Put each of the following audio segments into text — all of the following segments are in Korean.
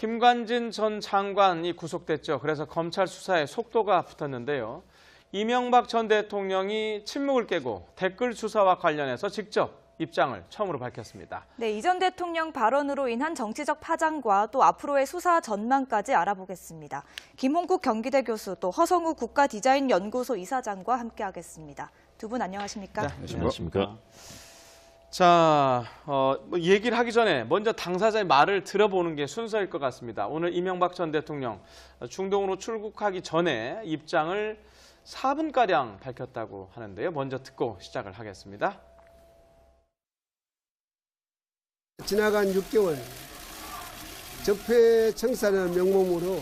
김관진 전 장관이 구속됐죠. 그래서 검찰 수사에 속도가 붙었는데요. 이명박 전 대통령이 침묵을 깨고 댓글 수사와 관련해서 직접 입장을 처음으로 밝혔습니다. 네, 이 전 대통령 발언으로 인한 정치적 파장과 또 앞으로의 수사 전망까지 알아보겠습니다. 김홍국 경기대 교수, 또 허성우 국가디자인연구소 이사장과 함께하겠습니다. 두 분 안녕하십니까? 네, 안녕하십니까? 자, 얘기를 하기 전에 먼저 당사자의 말을 들어보는 게 순서일 것 같습니다. 오늘 이명박 전 대통령 중동으로 출국하기 전에 입장을 4분가량 밝혔다고 하는데요. 먼저 듣고 시작을 하겠습니다. 지나간 6개월 적폐청산의 명목으로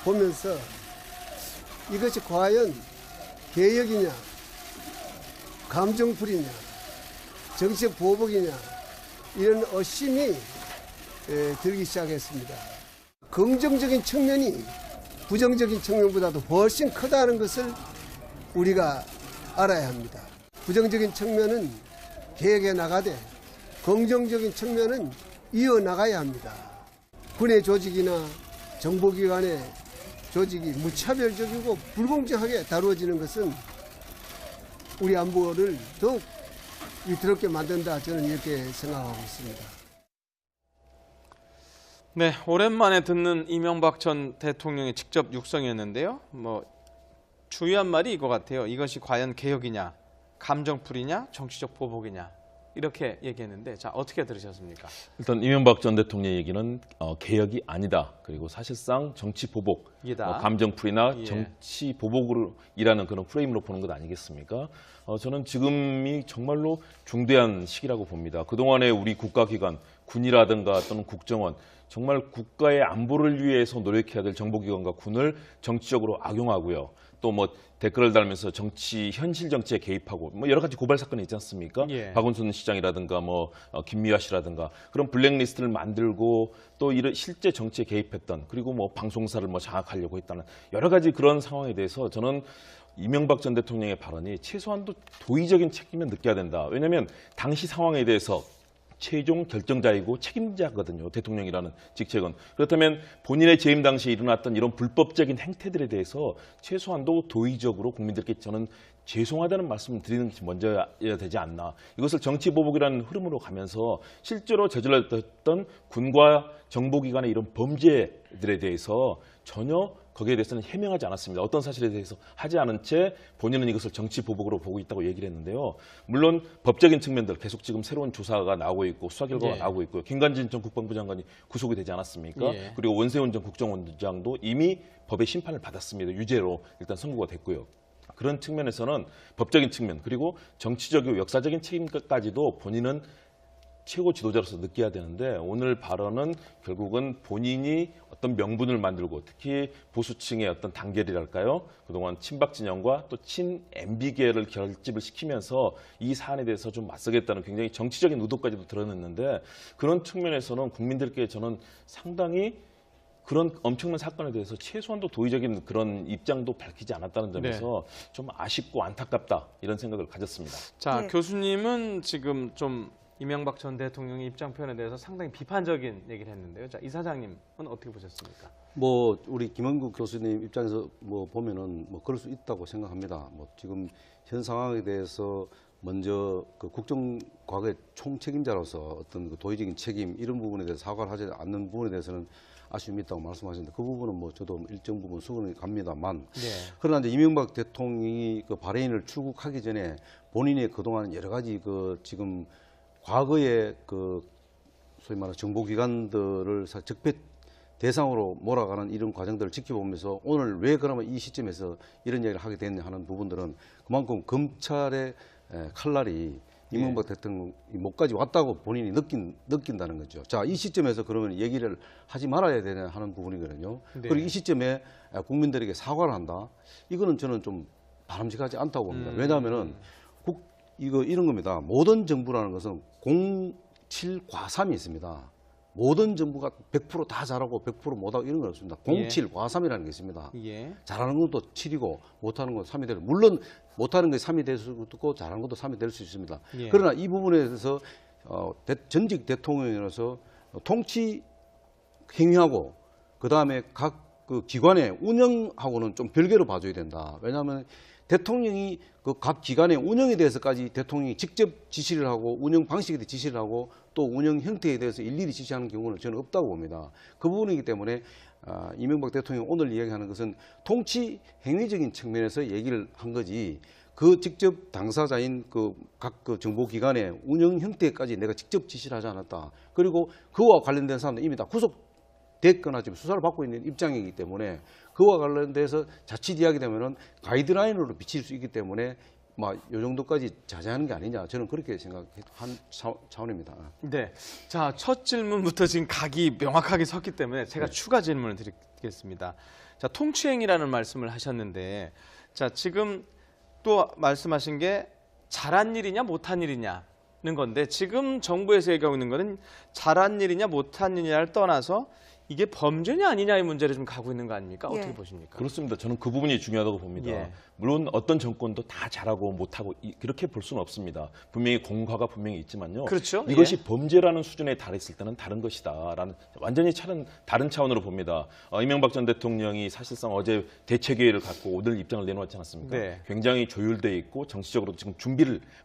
보면서 이것이 과연 개혁이냐, 감정풀이냐, 정치적 보복이냐 이런 의심이 들기 시작했습니다. 긍정적인 측면이 부정적인 측면보다도 훨씬 크다는 것을 우리가 알아야 합니다. 부정적인 측면은 개혁해 나가되 긍정적인 측면은 이어나가야 합니다. 군의 조직이나 정보기관의 조직이 무차별적이고 불공정하게 다루어지는 것은 우리 안보를 더욱 위태롭게 만든다, 저는 이렇게 생각하고 있습니다. 네, 오랜만에 듣는 이명박 전 대통령의 직접 육성이었는데요. 주요한 말이 이거 같아요. 이것이 과연 개혁이냐, 감정풀이냐, 정치적 보복이냐. 이렇게 얘기했는데, 자, 어떻게 들으셨습니까? 일단 이명박 전 대통령 얘기는 개혁이 아니다. 그리고 사실상 정치 보복이다. 감정풀이나 정치 보복으로 일하는 그런 프레임으로 보는 것 아니겠습니까? 저는 지금이 정말로 중대한 시기라고 봅니다. 그동안에 우리 국가기관, 군이라든가 또는 국정원, 정말 국가의 안보를 위해서 노력해야 될 정보기관과 군을 정치적으로 악용하고요. 또 댓글을 달면서 현실 정치에 개입하고 여러 가지 고발 사건이 있지 않습니까? 박원순 시장이라든가 김미화 씨라든가 그런 블랙리스트를 만들고 또 실제 정치에 개입했던, 그리고 방송사를 장악하려고 했다는 여러 가지 그런 상황에 대해서 저는 이명박 전 대통령의 발언이 최소한도 도의적인 책임을 느껴야 된다. 왜냐하면 당시 상황에 대해서 최종 결정자이고 책임자거든요. 대통령이라는 직책은. 그렇다면 본인의 재임 당시에 일어났던 이런 불법적인 행태들에 대해서 최소한도 도의적으로 국민들께 저는 죄송하다는 말씀을 드리는 것이 먼저야 되지 않나. 이것을 정치보복이라는 흐름으로 가면서 실제로 저질렀던 군과 정보기관의 이런 범죄들에 대해서 전혀 거기에 대해서는 해명하지 않았습니다. 어떤 사실에 대해서 하지 않은 채 본인은 이것을 정치보복으로 보고 있다고 얘기를 했는데요. 물론 법적인 측면들 계속 지금 새로운 조사가 나오고 있고 수사 결과가 나오고 있고요. 김관진 전 국방부 장관이 구속이 되지 않았습니까? 그리고 원세훈 전 국정원장도 이미 법의 심판을 받았습니다. 유죄로 일단 선고가 됐고요. 그런 측면에서는 법적인 측면, 그리고 정치적이고 역사적인 책임까지도 본인은 최고 지도자로서 느껴야 되는데, 오늘 발언은 결국은 본인이 어떤 명분을 만들고, 특히 보수층의 어떤 단결이랄까요? 그동안 친박 진영과 또 친 MB계를 결집을 시키면서 이 사안에 대해서 좀 맞서겠다는 굉장히 정치적인 의도까지도 드러냈는데, 그런 측면에서는 국민들께 저는 상당히 그런 엄청난 사건에 대해서 최소한도 도의적인 그런 입장도 밝히지 않았다는 점에서 좀 아쉽고 안타깝다, 이런 생각을 가졌습니다. 자, 교수님은 지금 좀 이명박 전 대통령의 입장 표현에 대해서 상당히 비판적인 얘기를 했는데요. 자, 이사장님은 어떻게 보셨습니까? 우리 김홍국 교수님 입장에서 보면은 그럴 수 있다고 생각합니다. 지금 현 상황에 대해서 먼저 그 국정과거의 총책임자로서 어떤 그 도의적인 책임 이런 부분에 대해서 사과를 하지 않는 부분에 대해서는 아쉬움이 있다고 말씀하셨는데, 그 부분은 저도 일정 부분 수긍이 갑니다만, 그러나 이제 이명박 대통령이 그 바레인을 출국하기 전에 본인의 그동안 여러 가지 지금 과거의 소위 말하는 정보기관들을 적폐 대상으로 몰아가는 이런 과정들을 지켜보면서 오늘 왜 그러면 이 시점에서 이런 이야기를 하게 됐냐 하는 부분들은 그만큼 검찰의 칼날이 이명박 대통령 목까지 왔다고 본인이 느낀다는 거죠. 자, 이 시점에서 그러면 얘기를 하지 말아야 되냐 하는 부분이거든요. 그리고 이 시점에 국민들에게 사과를 한다. 이거는 저는 좀 바람직하지 않다고 봅니다. 왜냐하면은 이런 겁니다. 모든 정부라는 것은 07과삼이 있습니다. 모든 정부가 100% 다 잘하고 100% 못하고 이런 건 없습니다. 07과삼이라는 게 있습니다. 잘하는 것도 7이고 못하는 건 3이 되고, 물론 못하는 게 3이 될 수도 있고 잘하는 것도 3이 될 수 있습니다. 그러나 이 부분에 대해서 전직 대통령으로서 통치 행위하고 그다음에 각 그 기관의 운영하고는 좀 별개로 봐줘야 된다. 왜냐하면 대통령이 그 각 기관의 운영에 대해서까지 대통령이 직접 지시를 하고 운영 방식에 대해 지시를 하고 또 운영 형태에 대해서 일일이 지시하는 경우는 저는 없다고 봅니다. 그 부분이기 때문에 이명박 대통령이 오늘 이야기하는 것은 통치 행위적인 측면에서 얘기를 한 거지 그 직접 당사자인 그 각 그 정보기관의 운영 형태까지 내가 직접 지시를 하지 않았다. 그리고 그와 관련된 사람들 이미 다 구속됐거나 지금 수사를 받고 있는 입장이기 때문에 그와 관련돼서 자칫 이야기되면은 가이드라인으로 비칠 수 있기 때문에 요 정도까지 자제하는 게 아니냐 저는 그렇게 생각한 차원입니다. 네, 자, 첫 질문부터 지금 각이 명확하게 섰기 때문에 제가 네. 추가 질문을 드리겠습니다. 자, 통치행위라는 말씀을 하셨는데, 자, 지금 또 말씀하신 게 잘한 일이냐 못한 일이냐는 건데, 지금 정부에서 얘기하고 있는 거는 잘한 일이냐 못한 일이냐를 떠나서 이게 범죄냐 아니냐의 문제를 좀 가고 있는 거 아닙니까? 어떻게 예. 보십니까? 그렇습니다. 저는 그 부분이 중요하다고 봅니다. 예. 물론 어떤 정권도 다 잘하고 못하고 그렇게 볼 수는 없습니다. 분명히 공과가 분명히 있지만요. 그렇죠. 이것이 예. 범죄라는 수준에 달했을 때는 다른 것이다라는 완전히 다른 차원으로 봅니다. 이명박 전 대통령이 사실상 어제 대책회의를 갖고 오늘 입장을 내놓았지 않았습니까? 네. 굉장히 조율돼 있고 정치적으로 지금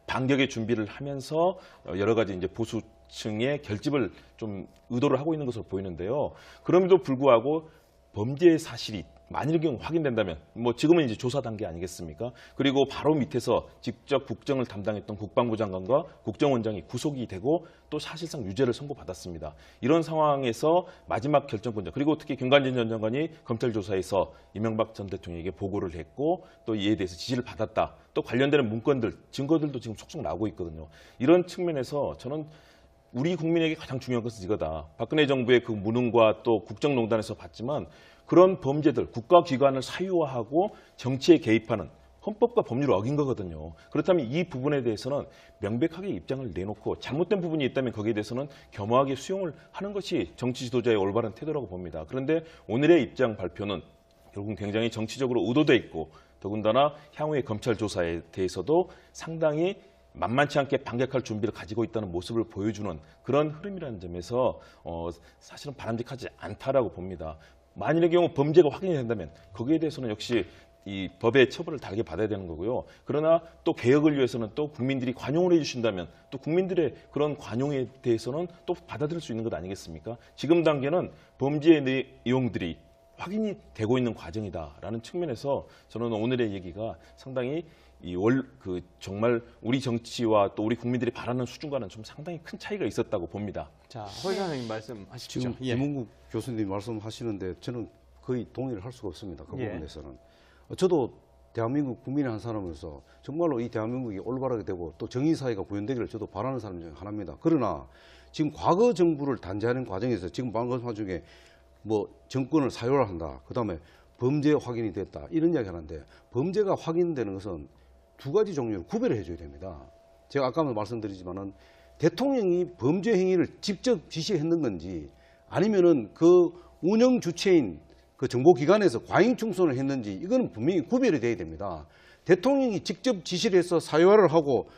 반격의 준비를 하면서 여러 가지 이제 보수 층의 결집을 좀 의도를 하고 있는 것으로 보이는데요. 그럼에도 불구하고 범죄의 사실이 만일 경우 확인된다면 지금은 이제 조사 단계 아니겠습니까? 그리고 바로 밑에서 직접 국정을 담당했던 국방부 장관과 국정원장이 구속이 되고 또 사실상 유죄를 선고받았습니다. 이런 상황에서 마지막 결정권자 그리고 특히 김관진 전 장관이 검찰 조사에서 이명박 전 대통령에게 보고를 했고 또 이에 대해서 지시를 받았다. 또 관련되는 문건들, 증거들도 지금 속속 나오고 있거든요. 이런 측면에서 저는 우리 국민에게 가장 중요한 것은 이거다. 박근혜 정부의 그 무능과 또 국정농단에서 봤지만 그런 범죄들, 국가기관을 사유화하고 정치에 개입하는 헌법과 법률을 어긴 거거든요. 그렇다면 이 부분에 대해서는 명백하게 입장을 내놓고 잘못된 부분이 있다면 거기에 대해서는 겸허하게 수용을 하는 것이 정치 지도자의 올바른 태도라고 봅니다. 그런데 오늘의 입장 발표는 결국은 굉장히 정치적으로 의도돼 있고 더군다나 향후의 검찰 조사에 대해서도 상당히 만만치 않게 반격할 준비를 가지고 있다는 모습을 보여주는 그런 흐름이라는 점에서 사실은 바람직하지 않다라고 봅니다. 만일의 경우 범죄가 확인이 된다면 거기에 대해서는 역시 이 법의 처벌을 달게 받아야 되는 거고요. 그러나 또 개혁을 위해서는 또 국민들이 관용을 해주신다면 또 국민들의 그런 관용에 대해서는 또 받아들일 수 있는 것 아니겠습니까? 지금 단계는 범죄의 내용들이 확인이 되고 있는 과정이다라는 측면에서 저는 오늘의 얘기가 상당히 정말 우리 정치와 또 우리 국민들이 바라는 수준과는 좀 상당히 큰 차이가 있었다고 봅니다. 자, 허 선생님 말씀하십시오. 지금 예. 김은국 교수님 말씀하시는데 저는 거의 동의를 할 수가 없습니다. 그 예. 부분에서는. 저도 대한민국 국민의 한 사람으로서 정말로 이 대한민국이 올바르게 되고 또 정의사회가 구현되기를 저도 바라는 사람 중에 하나입니다. 그러나 지금 과거 정부를 단죄하는 과정에서 지금 방금 중에 정권을 사유화한다. 그다음에 범죄 확인이 됐다. 이런 이야기 하는데 범죄가 확인되는 것은 두 가지 종류를 구별을 해줘야 됩니다. 제가 아까도 말씀드리지만은 대통령이 범죄 행위를 직접 지시했는 건지 아니면은 그 운영 주체인 그 정보기관에서 과잉충손을 했는지 이거는 분명히 구별이 돼야 됩니다. 대통령이 직접 지시를 해서 사유화를 하고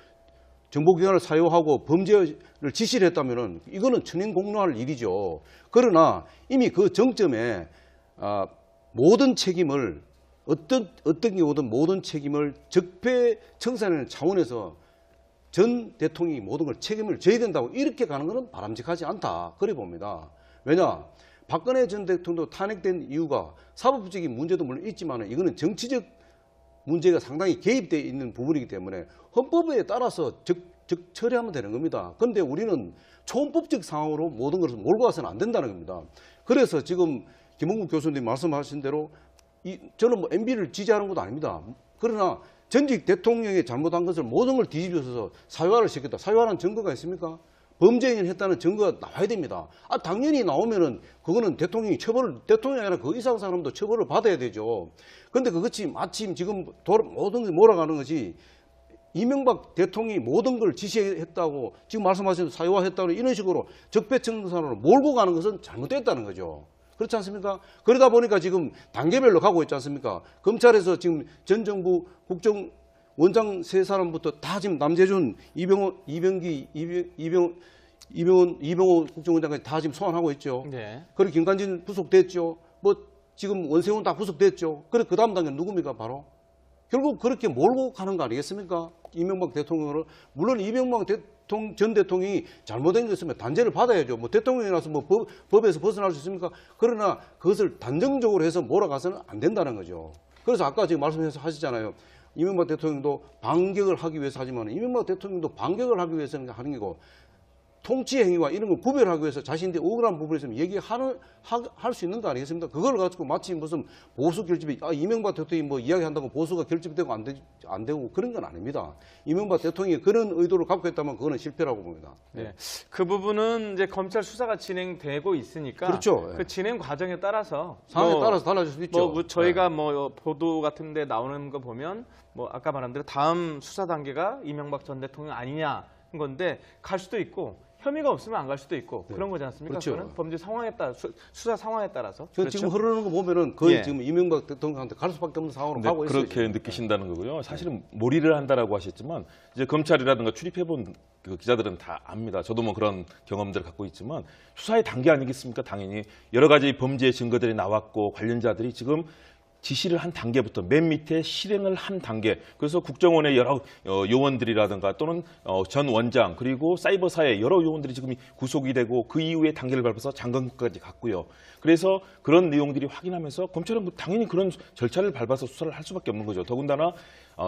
정보기관을 사유하고 범죄를 지시를 했다면은 이거는 천인공노할 일이죠. 그러나 이미 그 정점에 모든 책임을 어떤 경우든 모든 책임을 적폐청산하는 차원에서 전 대통령이 모든 걸 책임을 져야 된다고 이렇게 가는 것은 바람직하지 않다. 그래 봅니다. 왜냐? 박근혜 전 대통령도 탄핵된 이유가 사법적인 문제도 물론 있지만 이거는 정치적 문제가 상당히 개입되어 있는 부분이기 때문에 헌법에 따라서 처리하면 되는 겁니다. 그런데 우리는 초헌법적 상황으로 모든 것을 몰고 가서는 안 된다는 겁니다. 그래서 지금 김은국 교수님 말씀하신 대로 저는 MB를 지지하는 것도 아닙니다. 그러나 전직 대통령이 잘못한 것을 모든 걸 뒤집어서 사유화를 시켰다. 사유화는 증거가 있습니까? 범죄 행위를 했다는 증거가 나와야 됩니다. 당연히 나오면은 그거는 대통령이 대통령이 아니라 그 이상 사람도 처벌을 받아야 되죠. 그런데 그것이 마침 지금 모든 게 몰아가는 것이 이명박 대통령이 모든 걸 지시했다고 지금 말씀하신 사유화했다고 이런 식으로 적폐청산으로 몰고 가는 것은 잘못됐다는 거죠. 그렇지 않습니까? 그러다 보니까 지금 단계별로 가고 있지 않습니까? 검찰에서 지금 전 정부 국정원장 세 사람부터 다 지금 남재준, 이병기, 이병호 국정원장까지 다 지금 소환하고 있죠. 네. 그리고 김관진 구속됐죠. 뭐 지금 원세훈 다 구속됐죠. 그래 그 다음 단계는 누굽니까 바로? 결국 그렇게 몰고 가는 거 아니겠습니까? 이명박 대통령을. 물론 이명박 전 대통령이 잘못된 게 있으면 단죄를 받아야죠. 뭐 대통령이라서 뭐 법에서 벗어날 수 있습니까? 그러나 그것을 단정적으로 해서 몰아가서는 안 된다는 거죠. 그래서 아까 지금 말씀해서 하시잖아요. 이명박 대통령도 반격을 하기 위해서 하지만 이명박 대통령도 반격을 하기 위해서 하는 거고 통치 행위와 이런 걸 구별하기 위해서 자신들이 억울한 부분이 있으면 할 수 있는 거 아니겠습니까? 그걸 가지고 마치 무슨 보수 결집이, 이명박 대통령이 뭐 이야기한다고 보수가 결집되고 안 되고 그런 건 아닙니다. 이명박 대통령이 그런 의도를 갖고 있다면 그거는 실패라고 봅니다. 네. 그 부분은 이제 검찰 수사가 진행되고 있으니까 그렇죠. 그 진행 과정에 따라서 상황에 따라서 달라질 수 있죠. 뭐 저희가 뭐 보도 같은 데 나오는 거 보면 뭐 아까 말한 대로 다음 수사 단계가 이명박 전 대통령 아니냐 한 건데 갈 수도 있고 혐의가 없으면 안 갈 수도 있고 그런 거지 않습니까? 그렇죠. 그거는 범죄 상황에 따라 수사 상황에 따라서. 그렇죠? 지금 흐르는 거 보면은 거의 예. 지금 이명박 대통령한테 갈 수밖에 없는 상황으로 네, 가고 있어요. 그렇게 느끼신다는 거고요. 사실은 몰이를 한다라고 하셨지만 이제 검찰이라든가 출입해본 그 기자들은 다 압니다. 저도 뭐 그런 경험들을 갖고 있지만 수사의 단계 아니겠습니까? 당연히 여러 가지 범죄 증거들이 나왔고 관련자들이 지금 지시를 한 단계부터 맨 밑에 실행을 한 단계. 그래서 국정원의 여러 요원들이라든가 또는 전 원장 그리고 사이버사의 여러 요원들이 지금 구속이 되고 그 이후에 단계를 밟아서 장관까지 갔고요. 그래서 그런 내용들이 확인하면서 검찰은 당연히 그런 절차를 밟아서 수사를 할 수밖에 없는 거죠. 더군다나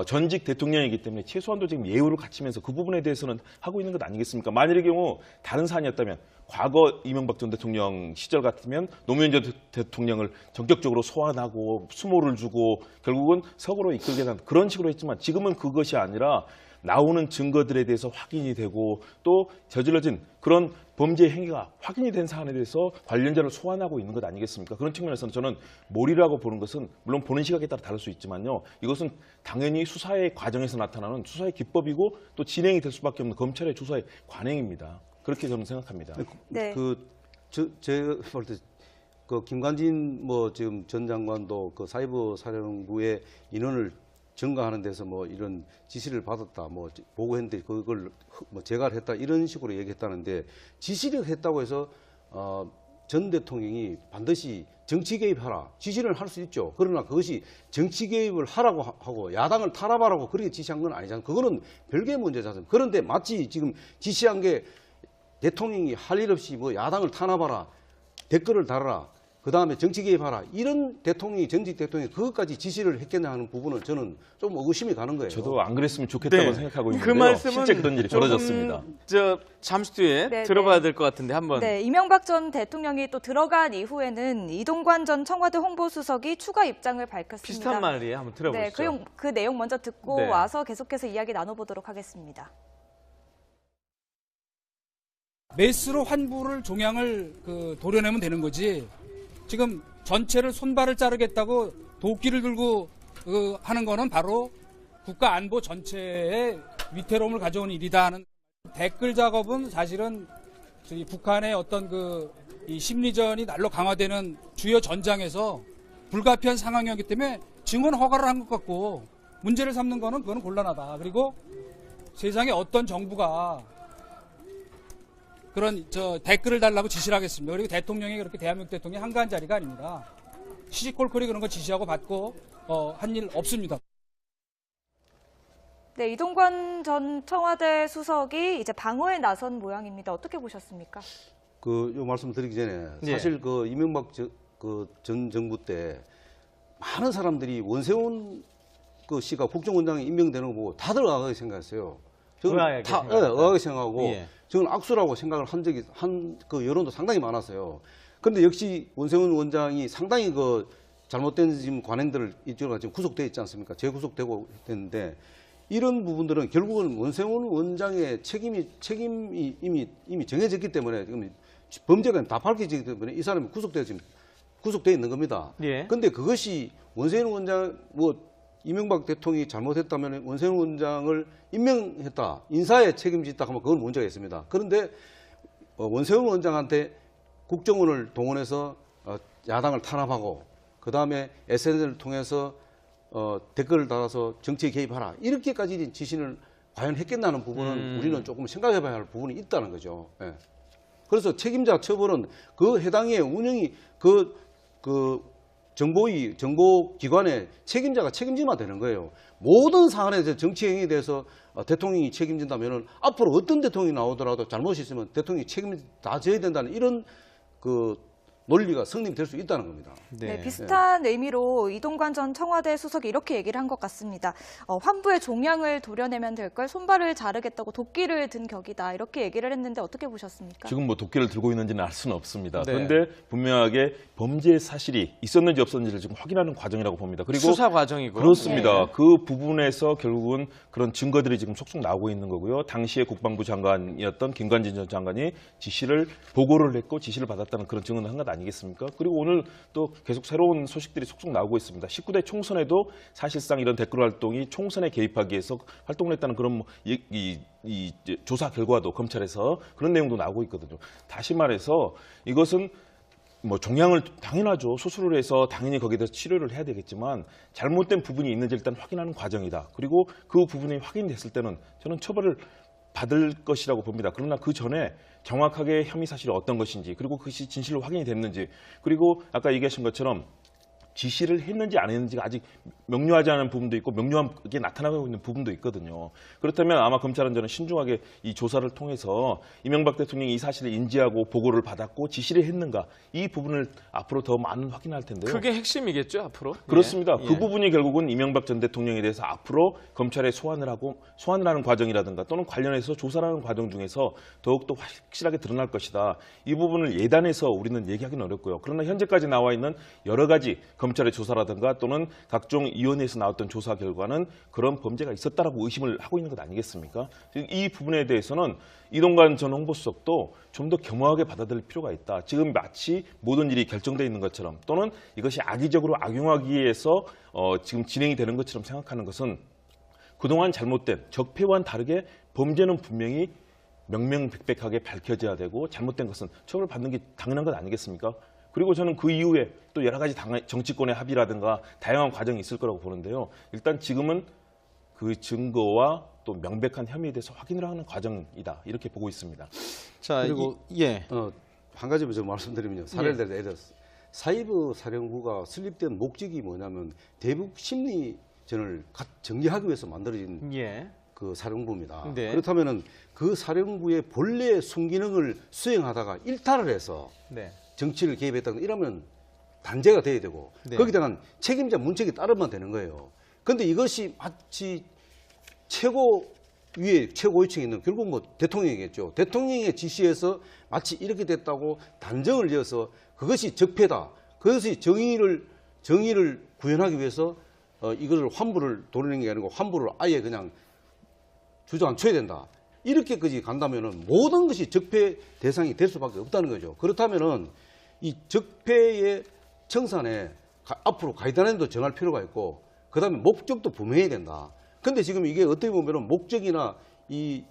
전직 대통령이기 때문에 최소한도 지금 예우를 갖추면서 그 부분에 대해서는 하고 있는 것 아니겠습니까? 만일의 경우 다른 사안이었다면 과거 이명박 전 대통령 시절 같으면 노무현 전 대통령을 전격적으로 소환하고 수모를 주고 결국은 서거로 이끌게 된 그런 식으로 했지만 지금은 그것이 아니라 나오는 증거들에 대해서 확인이 되고 또 저질러진 그런 범죄 행위가 확인이 된 사안에 대해서 관련자를 소환하고 있는 것 아니겠습니까? 그런 측면에서는 저는 몰이라고 보는 것은 물론 보는 시각에 따라 다를 수 있지만요. 이것은 당연히 수사의 과정에서 나타나는 수사의 기법이고 또 진행이 될 수밖에 없는 검찰의 수사의 관행입니다. 그렇게 저는 생각합니다. 네. 제가 볼 때 그 김관진 뭐 지금 전 장관도 그 사이버 사령부의 인원을 증가하는 데서 뭐 이런 지시를 받았다, 뭐 보고했는데 그걸 뭐 제가를 했다 이런 식으로 얘기했다는데 지시를 했다고 해서 전 대통령이 반드시 정치 개입하라 지시를 할 수 있죠. 그러나 그것이 정치 개입을 하라고 하고 야당을 탄압하라고 그렇게 지시한 건 아니잖아요. 그거는 별개의 문제잖아요. 그런데 마치 지금 지시한 게 대통령이 할 일 없이 뭐 야당을 탄압하라, 댓글을 달아라, 그 다음에 정치 개입하라 이런 대통령이 전직 대통령이 그것까지 지시를 했겠냐 하는 부분은 저는 좀 의구심이 가는 거예요. 저도 안 그랬으면 좋겠다고 네. 생각하고 그 있는데요. 말씀은 실제 그런 일이 벌어졌습니다. 잠시 뒤에 네, 들어봐야 될 것 같은데 한번. 네, 이명박 전 대통령이 또 들어간 이후에는 이동관 전 청와대 홍보수석이 추가 입장을 밝혔습니다. 비슷한 말이에요. 한번 들어보시죠. 네, 그 내용 먼저 듣고 네. 와서 계속해서 이야기 나눠보도록 하겠습니다. 매스로 환부를 종양을 도려내면 되는 거지. 지금 전체를 손발을 자르겠다고 도끼를 들고 하는 거는 바로 국가 안보 전체의 위태로움을 가져오는 일이다 하는 댓글 작업은 사실은 저희 북한의 어떤 이 심리전이 날로 강화되는 주요 전장에서 불가피한 상황이었기 때문에 증언 허가를 한 것 같고 문제를 삼는 거는 그거는 곤란하다. 그리고 세상에 어떤 정부가 그런 댓글을 달라고 지시를 하겠습니다. 그리고 대통령이 그렇게 대한민국 대통령이 한가한 자리가 아닙니다. 시시콜콜이 그런 거 지시하고 받고 한 일 없습니다. 네, 이동관 전 청와대 수석이 이제 방어에 나선 모양입니다. 어떻게 보셨습니까? 요 말씀 드리기 전에 네. 사실 이명박 전 정부 때 많은 사람들이 원세훈 씨가 국정원장에 임명되는 거 보고 다들 의아하게 생각했어요. 의아하게 생각하고 예. 저는 악수라고 생각을 한 적이 그 여론도 상당히 많았어요. 그런데 역시 원세훈 원장이 상당히 잘못된 지금 관행들을 이쪽으로 지금 구속돼 있지 않습니까? 재구속되고 됐는데 이런 부분들은 결국은 원세훈 원장의 책임이 이미 정해졌기 때문에 지금 범죄가 다 밝혀지기 때문에 이 사람이 구속돼 있는 겁니다. 예. 근데 그것이 원세훈 원장 이명박 대통령이 잘못했다면 원세훈 원장을 임명했다, 인사에 책임졌다 하면 그건 문제가 있습니다. 그런데 원세훈 원장한테 국정원을 동원해서 야당을 탄압하고 그 다음에 SNS를 통해서 댓글을 달아서 정치에 개입하라 이렇게까지 지시를 과연 했겠나는 부분은 우리는 조금 생각해봐야 할 부분이 있다는 거죠. 예. 그래서 책임자 처벌은 그 해당의 운영이 정보기관의 책임자가 책임지면 되는 거예요. 모든 사안에 대해서 정치행위에 대해서 대통령이 책임진다면은 앞으로 어떤 대통령이 나오더라도 잘못이 있으면 대통령이 책임을 다 져야 된다는 이런 그 논리가 성립될 수 있다는 겁니다. 네, 비슷한 의미로 이동관 전 청와대 수석이 이렇게 얘기를 한 것 같습니다. 환부의 종양을 도려내면 될 걸 손발을 자르겠다고 도끼를 든 격이다. 이렇게 얘기를 했는데 어떻게 보셨습니까? 지금 뭐 도끼를 들고 있는지는 알 수는 없습니다. 네. 그런데 분명하게 범죄 사실이 있었는지 없었는지를 지금 확인하는 과정이라고 봅니다. 그리고 수사 과정이고. 그렇습니다. 그 부분에서 결국은 그런 증거들이 지금 속속 나오고 있는 거고요. 당시에 국방부 장관이었던 김관진 전 장관이 지시를 보고를 했고 지시를 받았다는 그런 증언을 한 것 아니겠습니까? 그리고 오늘 또 계속 새로운 소식들이 속속 나오고 있습니다. 19대 총선에도 사실상 이런 댓글 활동이 총선에 개입하기 위해서 활동을 했다는 그런 이 조사 결과도 검찰에서 그런 내용도 나오고 있거든요. 다시 말해서 이것은 뭐 종양을 당연하죠. 수술을 해서 당연히 거기에 대해서 치료를 해야 되겠지만 잘못된 부분이 있는지 일단 확인하는 과정이다. 그리고 그 부분이 확인됐을 때는 저는 처벌을 받을 것이라고 봅니다. 그러나 그 전에 정확하게 혐의 사실이 어떤 것인지 그리고 그것이 진실로 확인이 됐는지 그리고 아까 얘기하신 것처럼 지시를 했는지 안 했는지가 아직 명료하지 않은 부분도 있고 명료하게 나타나고 있는 부분도 있거든요. 그렇다면 아마 검찰은 저는 신중하게 이 조사를 통해서 이명박 대통령이 이 사실을 인지하고 보고를 받았고 지시를 했는가 이 부분을 앞으로 더 많은 확인할 텐데요. 그게 핵심이겠죠, 앞으로? 그렇습니다. 예. 그 부분이 결국은 이명박 전 대통령에 대해서 앞으로 검찰에 소환을 하는 과정이라든가 또는 관련해서 조사를 하는 과정 중에서 더욱더 확실하게 드러날 것이다. 이 부분을 예단해서 우리는 얘기하기는 어렵고요. 그러나 현재까지 나와 있는 여러 가지 검찰의 조사라든가 또는 각종 위원회에서 나왔던 조사 결과는 그런 범죄가 있었다라고 의심을 하고 있는 것 아니겠습니까? 이 부분에 대해서는 이동관 전 홍보수석도 좀 더 겸허하게 받아들일 필요가 있다. 지금 마치 모든 일이 결정되어 있는 것처럼 또는 이것이 악의적으로 악용하기 위해서 지금 진행이 되는 것처럼 생각하는 것은 그동안 잘못된 적폐와는 다르게 범죄는 분명히 명명백백하게 밝혀져야 되고 잘못된 것은 처벌받는 게 당연한 것 아니겠습니까? 그리고 저는 그 이후에 또 여러 가지 정치권의 합의라든가 다양한 과정이 있을 거라고 보는데요. 일단 지금은 그 증거와 또 명백한 혐의에 대해서 확인을 하는 과정이다. 이렇게 보고 있습니다. 자, 그리고 예. 한 가지 좀 말씀드리면요. 사례를 들어서 사이버 사령부가 설립된 목적이 뭐냐면 대북 심리전을 정리하기 위해서 만들어진 예. 그 사령부입니다. 네. 그렇다면은 그 사령부의 본래 순기능을 수행하다가 일탈을 해서 네. 정치를 개입했다는 이러면 단죄가 돼야 되고 네. 거기에 대한 책임자 문책이 따르면 되는 거예요. 그런데 이것이 마치 최고 위에 최고위층에 있는 결국 뭐 대통령이겠죠. 대통령의 지시에서 마치 이렇게 됐다고 단정을 지어서 그것이 적폐다. 그것이 정의를 구현하기 위해서 이것을 환부를 도려낸 게 아니고 환부를 아예 그냥 주저앉혀야 된다. 이렇게까지 간다면은 모든 것이 적폐 대상이 될 수밖에 없다는 거죠. 그렇다면은 이 적폐의 청산에 앞으로 가이드라인도 정할 필요가 있고, 그 다음에 목적도 분명해야 된다. 근데 지금 이게 어떻게 보면은 목적이나 이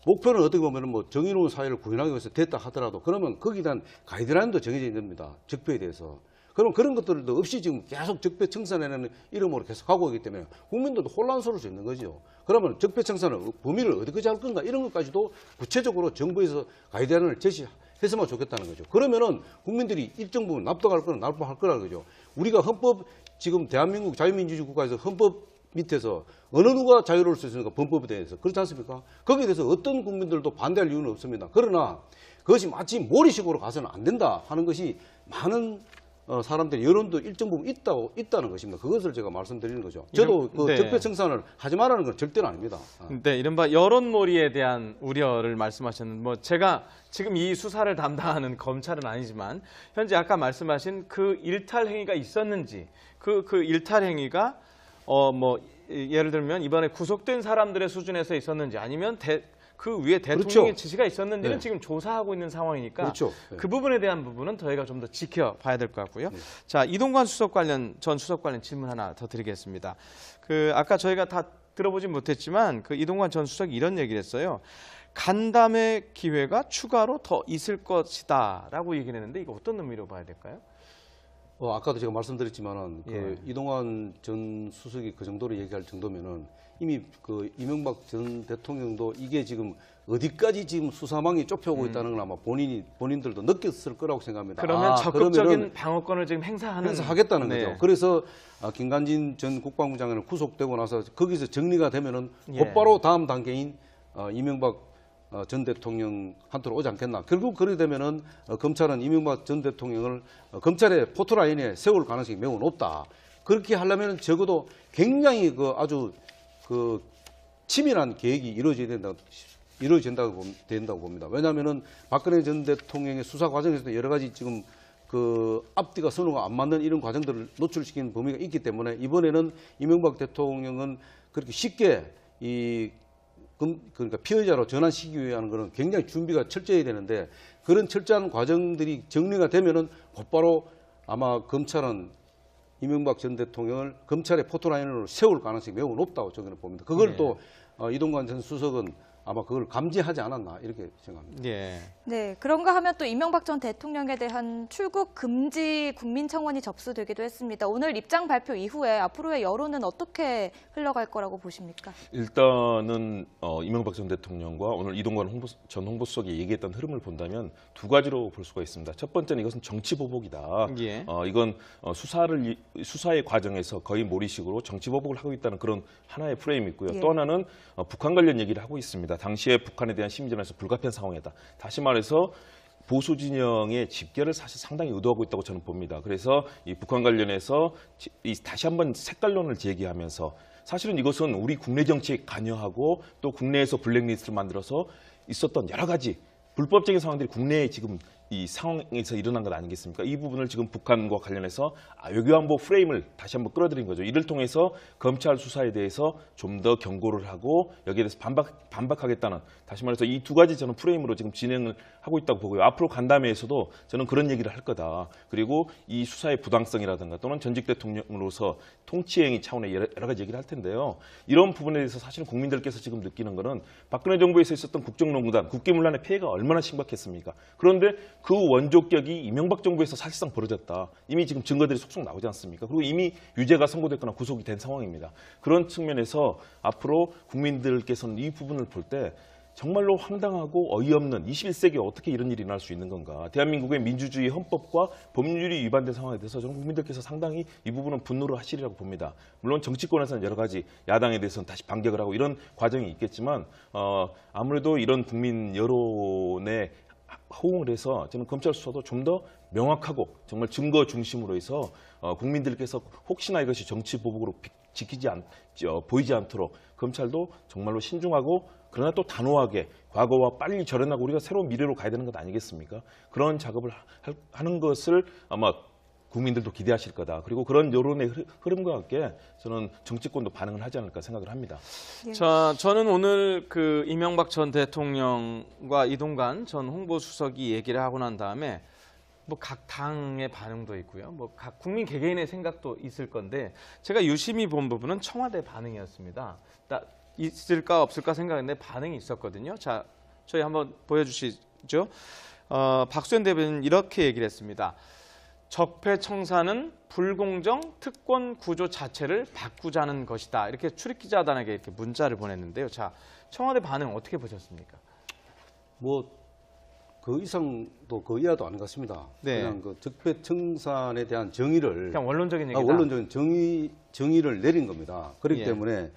목표는 어떻게 보면은 뭐 정의로운 사회를 구현하기 위해서 됐다 하더라도 그러면 거기에 대한 가이드라인도 정해져 있는 겁니다. 적폐에 대해서. 그럼 그런 것들도 없이 지금 계속 적폐 청산에는 이름으로 계속 가고 있기 때문에 국민들도 혼란스러울 수 있는 거죠. 그러면 적폐 청산을 범위를 어디까지 할 건가 이런 것까지도 구체적으로 정부에서 가이드라인을 제시했으면 좋겠다는 거죠. 그러면은 국민들이 일정 부분 납득할 거는 납득할 거라는 거죠. 우리가 헌법 지금 대한민국 자유민주주의 국가에서 헌법 밑에서 어느 누가 자유로울 수 있습니까? 헌법에 대해서. 그렇지 않습니까? 거기에 대해서 어떤 국민들도 반대할 이유는 없습니다. 그러나 그것이 마치 몰이식으로 가서는 안 된다 하는 것이 많은 사람들의 여론도 일정 부분 있다는 것입니다. 그것을 제가 말씀드리는 거죠. 저도 그 네. 적폐 청산을 하지 말라는 건 절대로 아닙니다. 네, 이른바 여론몰이에 대한 우려를 말씀하셨는데, 뭐 제가 지금 이 수사를 담당하는 검찰은 아니지만 현재 아까 말씀하신 그 일탈 행위가 있었는지, 그 일탈 행위가 뭐 예를 들면 이번에 구속된 사람들의 수준에서 있었는지 아니면 그 위에 대통령의 그렇죠. 지시가 있었는지는 네. 지금 조사하고 있는 상황이니까 그렇죠. 네. 그 부분에 대한 부분은 저희가 좀 더 지켜봐야 될 것 같고요. 자, 이동관 전 수석 관련 질문 하나 더 드리겠습니다. 아까 저희가 다 들어보진 못했지만 그 이동관 전 수석이 이런 얘기를 했어요. 간담회 기회가 추가로 더 있을 것이다라고 얘기를 했는데 이거 어떤 의미로 봐야 될까요? 아까도 제가 말씀드렸지만은 예. 그 이동환 전 수석이 그 정도로 얘기할 정도면은 이미 그 이명박 전 대통령도 이게 지금 어디까지 지금 수사망이 좁혀오고 있다는 걸 아마 본인들도 느꼈을 거라고 생각합니다. 그러면 적극적인 그러면은 방어권을 지금 행사하겠다는 네. 거죠. 그래서 김관진 전 국방부 장관은 구속되고 나서 거기서 정리가 되면은 예. 곧바로 다음 단계인 이명박 전 대통령한테로 오지 않겠나. 결국 그렇게 되면은 검찰은 이명박 전 대통령을 검찰의 포토라인에 세울 가능성이 매우 높다. 그렇게 하려면 적어도 굉장히 그 아주 그 치밀한 계획이 된다고 봅니다. 왜냐하면은 박근혜 전 대통령의 수사 과정에서도 여러 가지 지금 그 앞뒤가 선호가 안 맞는 이런 과정들을 노출시킨 범위가 있기 때문에 이번에는 이명박 대통령은 그렇게 쉽게 그러니까 피의자로 전환시키기 위한 것은 굉장히 준비가 철저해야 되는데 그런 철저한 과정들이 정리가 되면은 곧바로 아마 검찰은 이명박 전 대통령을 검찰의 포토라인으로 세울 가능성이 매우 높다고 저는 봅니다. 그걸 네. 또 이동관 전 수석은 아마 그걸 감지하지 않았나 이렇게 생각합니다. 예. 네, 그런가 하면 또 이명박 전 대통령에 대한 출국 금지 국민청원이 접수되기도 했습니다. 오늘 입장 발표 이후에 앞으로의 여론은 어떻게 흘러갈 거라고 보십니까? 일단은 이명박 전 대통령과 오늘 이동관 전 홍보수석이 얘기했던 흐름을 본다면 두 가지로 볼 수가 있습니다. 첫 번째는 이것은 정치 보복이다. 예. 이건 수사의 과정에서 거의 몰이식으로 정치 보복을 하고 있다는 그런 하나의 프레임이 있고요. 예. 또 하나는 북한 관련 얘기를 하고 있습니다. 당시에 북한에 대한 심리전에서 불가피한 상황이다. 다시 말해서 보수 진영의 집결을 사실 상당히 의도하고 있다고 저는 봅니다. 그래서 이 북한 관련해서 다시 한번 색깔론을 제기하면서 사실은 이것은 우리 국내 정치에 관여하고 또 국내에서 블랙리스트를 만들어서 있었던 여러 가지 불법적인 상황들이 국내에 지금 이 상황에서 일어난 것 아니겠습니까? 이 부분을 지금 북한과 관련해서 외교안보 프레임을 다시 한번 끌어들인 거죠. 이를 통해서 검찰 수사에 대해서 좀 더 경고를 하고 여기에 대해서 반박하겠다는 다시 말해서 이 두 가지 저는 프레임으로 지금 진행을 하고 있다고 보고요. 앞으로 간담회에서도 저는 그런 얘기를 할 거다. 그리고 이 수사의 부당성이라든가 또는 전직 대통령으로서 통치행위 차원의 여러 가지 얘기를 할 텐데요. 이런 부분에 대해서 사실은 국민들께서 지금 느끼는 거는 박근혜 정부에서 있었던 국정농단, 국기문란의 피해가 얼마나 심각했습니까? 그런데 그 원조격이 이명박 정부에서 사실상 벌어졌다. 이미 지금 증거들이 속속 나오지 않습니까? 그리고 이미 유죄가 선고됐거나 구속이 된 상황입니다. 그런 측면에서 앞으로 국민들께서는 이 부분을 볼 때 정말로 황당하고 어이없는 21세기에 어떻게 이런 일이 일어날 수 있는 건가. 대한민국의 민주주의 헌법과 법률이 위반된 상황에 대해서 저는 국민들께서 상당히 이 부분은 분노를 하시리라고 봅니다. 물론 정치권에서는 여러 가지 야당에 대해서는 다시 반격을 하고 이런 과정이 있겠지만 아무래도 이런 국민 여론에 호응을 해서 저는 검찰 수사도 좀 더 명확하고 정말 증거 중심으로 해서 국민들께서 혹시나 이것이 정치 보복으로 보이지 않도록 검찰도 정말로 신중하고 그러나 또 단호하게 과거와 빨리 절연하고 우리가 새로운 미래로 가야 되는 것 아니겠습니까? 그런 작업을 하는 것을 아마 국민들도 기대하실 거다. 그리고 그런 여론의 흐름과 함께 저는 정치권도 반응을 하지 않을까 생각을 합니다. 예. 자, 저는 오늘 그 이명박 전 대통령과 이동관 전 홍보수석이 얘기를 하고 난 다음에 뭐 각 당의 반응도 있고요. 뭐 각 국민 개개인의 생각도 있을 건데 제가 유심히 본 부분은 청와대 반응이었습니다. 있을까 없을까 생각했는데 반응이 있었거든요. 자, 저희 한번 보여주시죠. 박수현 대변인 이렇게 얘기를 했습니다. 적폐청산은 불공정 특권 구조 자체를 바꾸자는 것이다. 이렇게 출입기자단에게 이렇게 문자를 보냈는데요. 자, 청와대 반응 어떻게 보셨습니까? 뭐 그 이상도 그 이하도 아닌 것 같습니다. 네. 그냥 그 적폐청산에 대한 정의를 그냥 원론적인 얘기다. 원론적인 정의를 내린 겁니다. 그렇기 예. 때문에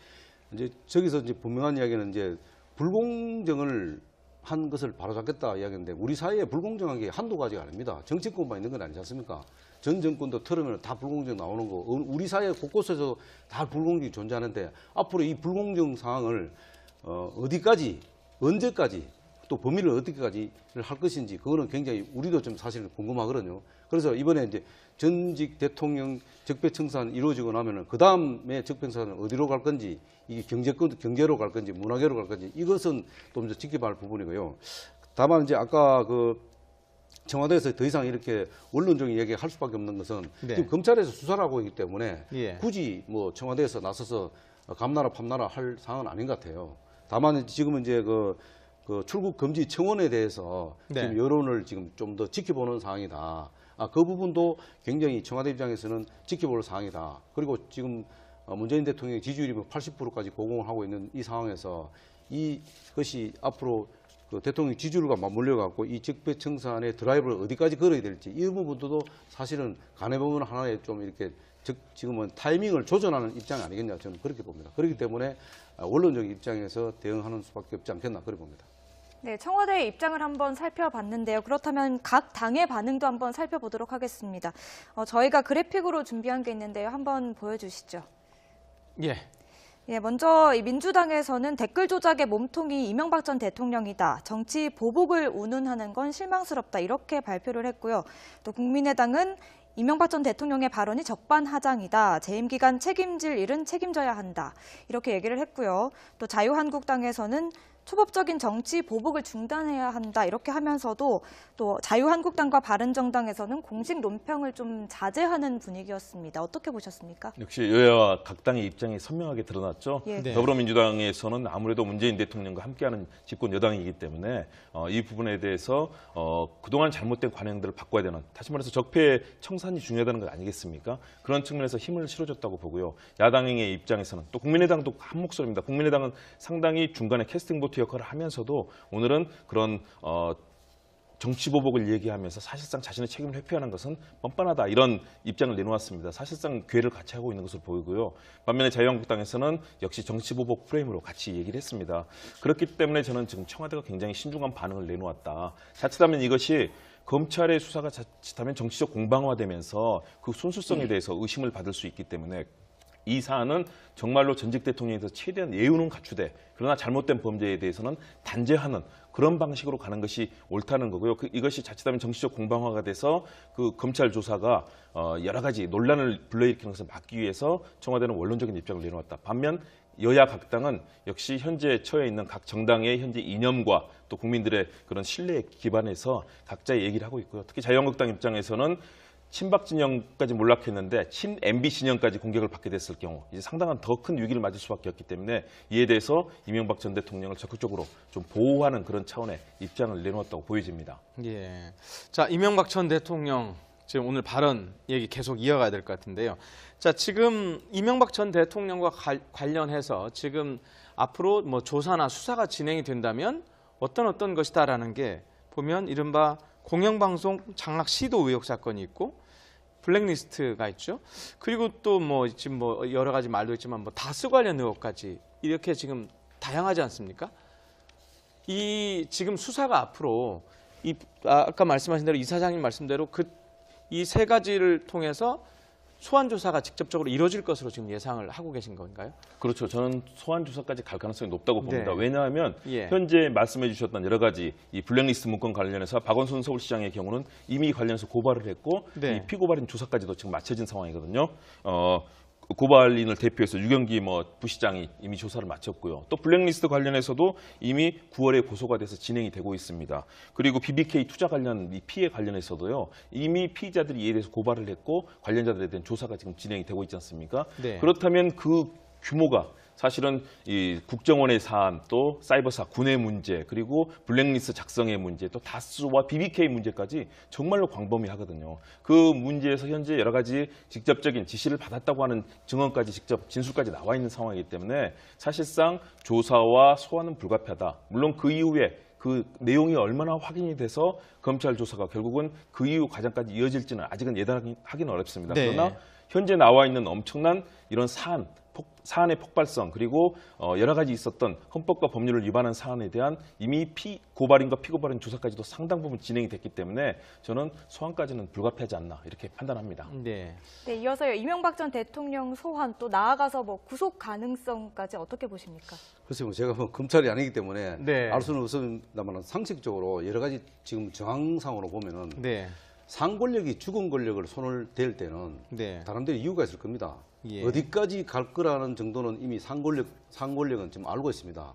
이제 저기서 이제 분명한 이야기는 이제 불공정을 한 것을 바로잡겠다 이야기인데 우리 사회에 불공정한 게 한두 가지가 아닙니다. 정치권만 있는 건 아니지 않습니까? 전 정권도 틀으면 다 불공정 나오는 거. 우리 사회 곳곳에서 다 불공정이 존재하는데 앞으로 이 불공정 상황을 어디까지 언제까지 또 범위를 어디까지를 할 것인지 그거는 굉장히 우리도 좀 사실 궁금하거든요. 그래서 이번에 이제 전직 대통령 적폐청산 이루어지고 나면은 그 다음에 적폐청산은 어디로 갈 건지 이게 경제로 갈 건지 문화계로 갈 건지 이것은 좀 더 지켜봐야 할 부분이고요. 다만 이제 아까 그 청와대에서 더 이상 이렇게 원론적인 얘기 할 수밖에 없는 것은 네. 지금 검찰에서 수사를 하고 있기 때문에 예. 굳이 뭐 청와대에서 나서서 감나라 팜나라 할 상황은 아닌 것 같아요. 다만 지금은 이제 그 출국 금지 청원에 대해서 네. 지금 여론을 지금 좀 더 지켜보는 상황이다. 그 부분도 굉장히 청와대 입장에서는 지켜볼 사항이다. 그리고 지금 문재인 대통령의 지지율이 80%까지 고공을 하고 있는 이 상황에서 이것이 앞으로 그 대통령 지지율과 맞물려 갖고 이 적폐청산의 드라이브를 어디까지 걸어야 될지 이 부분도 사실은 간해보면 하나의 좀 이렇게 지금은 타이밍을 조절하는 입장이 아니겠냐 저는 그렇게 봅니다. 그렇기 때문에 원론적인 입장에서 대응하는 수밖에 없지 않겠나 그렇게 봅니다. 네, 청와대의 입장을 한번 살펴봤는데요. 그렇다면 각 당의 반응도 한번 살펴보도록 하겠습니다. 저희가 그래픽으로 준비한 게 있는데요. 한번 보여주시죠. 예. 예, 먼저 이 민주당에서는 댓글 조작의 몸통이 이명박 전 대통령이다. 정치 보복을 운운하는 건 실망스럽다. 이렇게 발표를 했고요. 또 국민의당은 이명박 전 대통령의 발언이 적반하장이다. 재임 기간 책임질 일은 책임져야 한다. 이렇게 얘기를 했고요. 또 자유한국당에서는 초법적인 정치 보복을 중단해야 한다. 이렇게 하면서도 또 자유한국당과 바른정당에서는 공식 논평을 좀 자제하는 분위기였습니다. 어떻게 보셨습니까? 역시 여야와 각 당의 입장이 선명하게 드러났죠. 예. 네. 더불어민주당에서는 아무래도 문재인 대통령과 함께하는 집권 여당이기 때문에 이 부분에 대해서 그동안 잘못된 관행들을 바꿔야 되는, 다시 말해서 적폐 청산이 중요하다는 것 아니겠습니까? 그런 측면에서 힘을 실어줬다고 보고요. 야당의 입장에서는 또 국민의당도 한 목소리입니다. 국민의당은 상당히 중간에 캐스팅 보트 역할을 하면서도 오늘은 그런 정치보복을 얘기하면서 사실상 자신의 책임을 회피하는 것은 뻔뻔하다, 이런 입장을 내놓았습니다. 사실상 궤를 같이 하고 있는 것으로 보이고요. 반면에 자유한국당에서는 역시 정치보복 프레임으로 같이 얘기를 했습니다. 그렇기 때문에 저는 지금 청와대가 굉장히 신중한 반응을 내놓았다. 자칫하면 이것이 검찰의 수사가 자칫하면 정치적 공방화되면서 그 순수성에 대해서 의심을 받을 수 있기 때문에 이 사안은 정말로 전직 대통령에 대해서 최대한 예우는 갖추되, 그러나 잘못된 범죄에 대해서는 단죄하는 그런 방식으로 가는 것이 옳다는 거고요. 이것이 자칫하면 정치적 공방화가 돼서 그 검찰 조사가 여러 가지 논란을 불러일으키는 것을 막기 위해서 청와대는 원론적인 입장을 내놓았다. 반면 여야 각 당은 역시 현재 처해 있는 각 정당의 현재 이념과 또 국민들의 그런 신뢰에 기반해서 각자의 얘기를 하고 있고요. 특히 자유한국당 입장에서는 친박 진영까지 몰락했는데 친 MB 진영까지 공격을 받게 됐을 경우 이제 상당한 더 큰 위기를 맞을 수밖에 없기 때문에 이에 대해서 이명박 전 대통령을 적극적으로 좀 보호하는 그런 차원의 입장을 내놓았다고 보여집니다. 예. 자, 이명박 전 대통령 지금 오늘 발언 얘기 계속 이어가야 될 것 같은데요. 자, 지금 이명박 전 대통령과 관련해서 지금 앞으로 뭐 조사나 수사가 진행이 된다면 어떤 것이다라는 게 보면 이른바 공영방송 장악 시도 의혹 사건이 있고 블랙리스트가 있죠. 그리고 또 뭐 지금 뭐 여러 가지 말도 있지만 뭐 다스 관련 의혹까지 이렇게 지금 다양하지 않습니까? 이 지금 수사가 앞으로 아까 말씀하신 대로 이사장님 말씀대로 이 세 가지를 통해서 소환 조사가 직접적으로 이루어질 것으로 지금 예상을 하고 계신 건가요? 그렇죠. 저는 소환 조사까지 갈 가능성이 높다고 봅니다. 네. 왜냐하면 현재 말씀해 주셨던 여러 가지 이 블랙리스트 문건 관련해서 박원순 서울시장의 경우는 이미 관련해서 고발을 했고 이 피고발인 조사까지도 지금 마쳐진 상황이거든요. 고발인을 대표해서 유경기 부시장이 이미 조사를 마쳤고요. 또 블랙리스트 관련해서도 이미 9월에 고소가 돼서 진행이 되고 있습니다. 그리고 BBK 투자 관련 이 피해 관련해서도요. 이미 피의자들이 이에 대해서 고발을 했고 관련자들에 대한 조사가 지금 진행이 되고 있지 않습니까? 네. 그렇다면 그 규모가 사실은 이 국정원의 사안, 또 사이버사 군의 문제, 그리고 블랙리스트 작성의 문제, 또 다스와 BBK 문제까지 정말로 광범위하거든요. 그 문제에서 현재 여러 가지 직접적인 지시를 받았다고 하는 증언까지 직접 진술까지 나와 있는 상황이기 때문에 사실상 조사와 소환은 불가피하다. 물론 그 이후에 그 내용이 얼마나 확인이 돼서 검찰 조사가 결국은 그 이후 과정까지 이어질지는 아직은 예단하기는 어렵습니다. 네. 그러나 현재 나와 있는 엄청난 이런 사안의 폭발성, 그리고 여러 가지 있었던 헌법과 법률을 위반한 사안에 대한 이미 고발인과 피고발인 조사까지도 상당 부분 진행이 됐기 때문에 저는 소환까지는 불가피하지 않나 이렇게 판단합니다. 네, 이어서 이명박 전 대통령 소환 또 나아가서 구속 가능성까지 어떻게 보십니까? 글쎄요, 제가 검찰이 아니기 때문에 알 수는 없습니다만 상식적으로 여러 가지 지금 정황상으로 보면은 상권력이 죽은 권력을 손을 댈 때는 다른 데 이유가 있을 겁니다. 어디까지 갈 거라는 정도는 이미 상권력은 지금 알고 있습니다.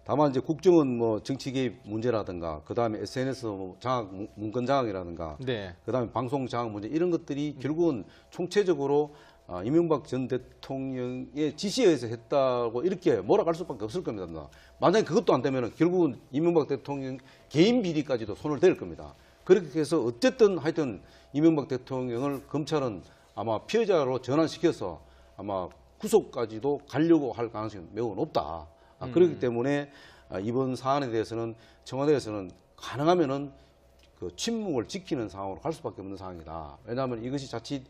다만 이제 국정은 정치 개입 문제라든가, 그 다음에 SNS 장악, 문건 장악이라든가, 그 다음에 방송 장악 문제, 이런 것들이 결국은 총체적으로 이명박 전 대통령의 지시에 의해서 했다고 이렇게 몰아갈 수밖에 없을 겁니다. 만약에 그것도 안 되면 결국은 이명박 대통령 개인 비리까지도 손을 댈 겁니다. 그렇게 해서 어쨌든 하여튼 이명박 대통령을 검찰은 아마 피해자로 전환시켜서 아마 구속까지도 가려고 할 가능성이 매우 높다. 그렇기 때문에 이번 사안에 대해서는 청와대에서는 가능하면은 그 침묵을 지키는 상황으로 갈 수밖에 없는 상황이다. 왜냐하면 이것이 자칫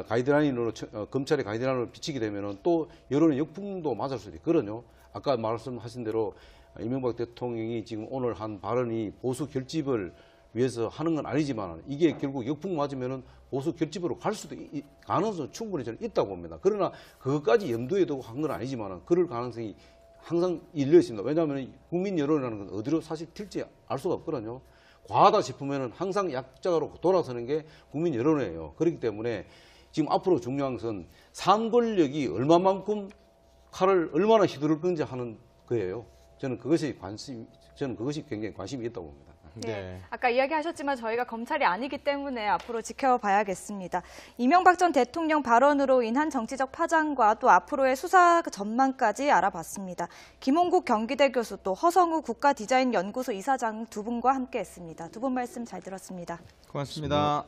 가이드라인으로 검찰의 가이드라인으로 비치게 되면은 또 여론의 역풍도 맞을 수도 있거든요. 아까 말씀하신 대로 이명박 대통령이 지금 오늘 한 발언이 보수 결집을 위해서 하는 건 아니지만 이게 결국 역풍 맞으면은 보수 결집으로 갈 수도 가능성은 충분히 저는 있다고 봅니다. 그러나 그것까지 염두에 두고 한 건 아니지만 그럴 가능성이 항상 열려 있습니다. 왜냐하면 국민 여론이라는 건 어디로 사실 튈지 알 수가 없거든요. 과하다 싶으면은 항상 약자로 돌아서는 게 국민 여론이에요. 그렇기 때문에 지금 앞으로 중요한 것은 산 권력이 얼마만큼 칼을 얼마나 휘두를 건지 하는 거예요. 저는 그것이 굉장히 관심이 있다고 봅니다. 네. 아까 이야기하셨지만 저희가 검찰이 아니기 때문에 앞으로 지켜봐야겠습니다. 이명박 전 대통령 발언으로 인한 정치적 파장과 또 앞으로의 수사 전망까지 알아봤습니다. 김홍국 경기대 교수 또 허성우 국가디자인연구소 이사장 두 분과 함께했습니다. 두 분 말씀 잘 들었습니다. 고맙습니다.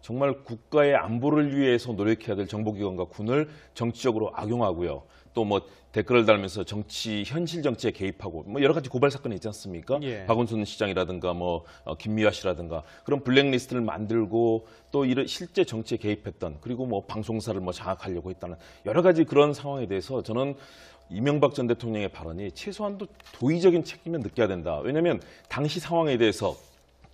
정말 국가의 안보를 위해서 노력해야 될 정보기관과 군을 정치적으로 악용하고요. 또 뭐 댓글을 달면서 현실 정치에 개입하고 뭐 여러 가지 고발 사건이 있지 않습니까? 예. 박원순 시장이라든가 뭐 김미화 씨라든가 그런 블랙리스트를 만들고 또 이런 실제 정치에 개입했던 그리고 뭐 방송사를 뭐 장악하려고 했다는 여러 가지 그런 상황에 대해서 저는 이명박 전 대통령의 발언이 최소한도 도의적인 책임을 느껴야 된다. 왜냐하면 당시 상황에 대해서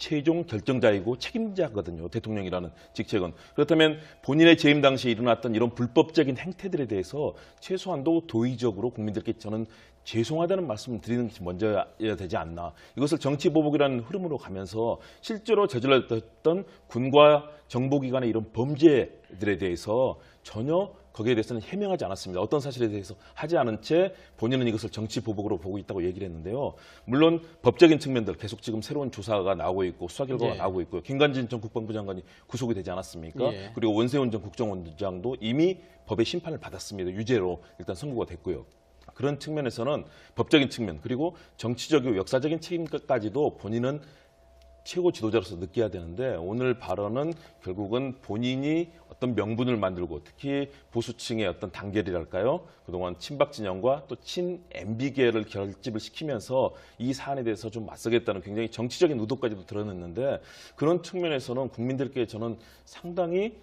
최종 결정자이고 책임자거든요. 대통령이라는 직책은. 그렇다면 본인의 재임 당시에 일어났던 이런 불법적인 행태들에 대해서 최소한도 도의적으로 국민들께 저는 죄송하다는 말씀을 드리는 것이 먼저야 되지 않나. 이것을 정치보복이라는 흐름으로 가면서 실제로 저질렀던 군과 정보기관의 이런 범죄들에 대해서 전혀 거기에 대해서는 해명하지 않았습니다. 어떤 사실에 대해서 하지 않은 채 본인은 이것을 정치 보복으로 보고 있다고 얘기를 했는데요. 물론 법적인 측면들 계속 지금 새로운 조사가 나오고 있고 수사 결과가 나오고 있고요. 김관진 전 국방부 장관이 구속이 되지 않았습니까? 그리고 원세훈 전 국정원장도 이미 법의 심판을 받았습니다. 유죄로 일단 선고가 됐고요. 그런 측면에서는 법적인 측면 그리고 정치적이고 역사적인 책임까지도 본인은 최고 지도자로서 느껴야 되는데 오늘 발언은 결국은 본인이 어떤 명분을 만들고 특히 보수층의 어떤 단결이랄까요? 그동안 친박 진영과 또 친 MB계를 결집을 시키면서 이 사안에 대해서 좀 맞서겠다는 굉장히 정치적인 의도까지도 드러냈는데 그런 측면에서는 국민들께 저는 상당히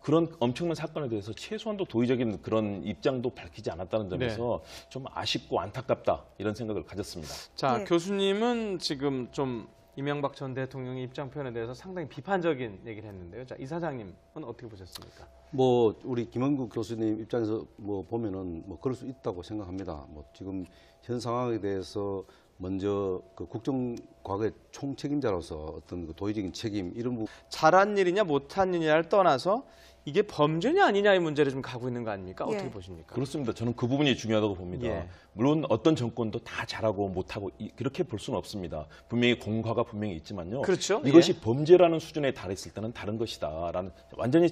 그런 엄청난 사건에 대해서 최소한도 도의적인 그런 입장도 밝히지 않았다는 점에서 좀 아쉽고 안타깝다 이런 생각을 가졌습니다. 자, 교수님은 지금 좀 이명박 전 대통령의 입장 표현에 대해서 상당히 비판적인 얘기를 했는데요. 자, 이사장님은 어떻게 보셨습니까? 뭐 우리 김원국 교수님 입장에서 뭐 보면은 뭐 그럴 수 있다고 생각합니다. 뭐 지금 현 상황에 대해서 먼저 그 국정과거의 총책임자로서 어떤 그 도의적인 책임 이런 부분 잘한 일이냐 못한 일이냐를 떠나서 이게 범죄냐 아니냐의 문제를 좀 가고 있는 거 아닙니까? 어떻게 보십니까? 그렇습니다. 저는 그 부분이 중요하다고 봅니다. 물론 어떤 정권도 다 잘하고 못하고 그렇게 볼 수는 없습니다. 분명히 공과가 분명히 있지만요. 그렇죠. 이것이 범죄라는 수준에 달했을 때는 다른 것이다라는 완전히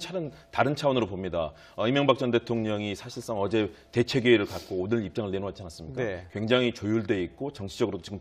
다른 차원으로 봅니다. 이명박 전 대통령이 사실상 어제 대책회의를 갖고 오늘 입장을 내놓았지 않았습니까? 굉장히 조율돼 있고 정치적으로 지금